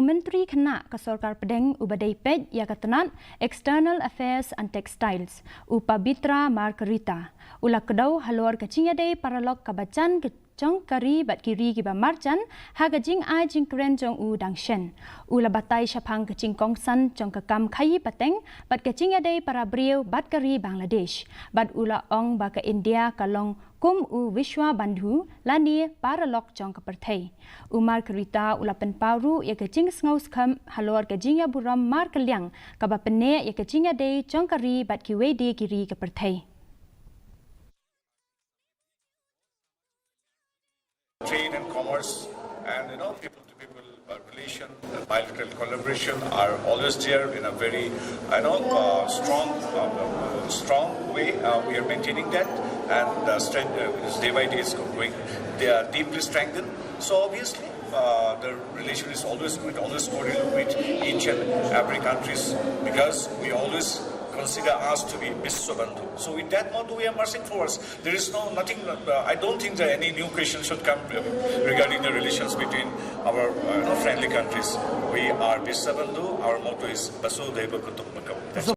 Menteri Kena ke Sorkar Pedeng Ubadai Pej ia ketenat External Affairs and Textiles Pabitra Margarita. Ulah kedau halor ke Jingiadei Paralok kabacan ke Jong kari bat kiri kiba Marjan haga Jingpynkhlain jong dang shen. Ulah batai syapang ke Jingkongsan jong ke kam khayi pateng bat ke Jingiadei para beriau bat kari Bangladesh. Bat ulah ong ba ke India kalong kum Vishwa Bandhu lani Paralok jong ke Perthai. Margarita ulah penparu ia ke Jing Sngaus kam halor ke Jingya Buram Mar Keliang kaba pene ia ke Jingiadei jong kari bat kiwedi kiri ke Perthai. Trade and commerce and people-to-people relation, bilateral collaboration are always there in a very strong way. We are maintaining that, and day by day is going. They are deeply strengthened. So obviously, the relation is always cordial with each and every countries because we always consider us to be Biswabandhu. So with that motto we are marching forwards. There is nothing, I don't think that any new question should come regarding the relations between our friendly countries. We are Biswabandhu, our motto is Vasudhaiva Kutumbakam.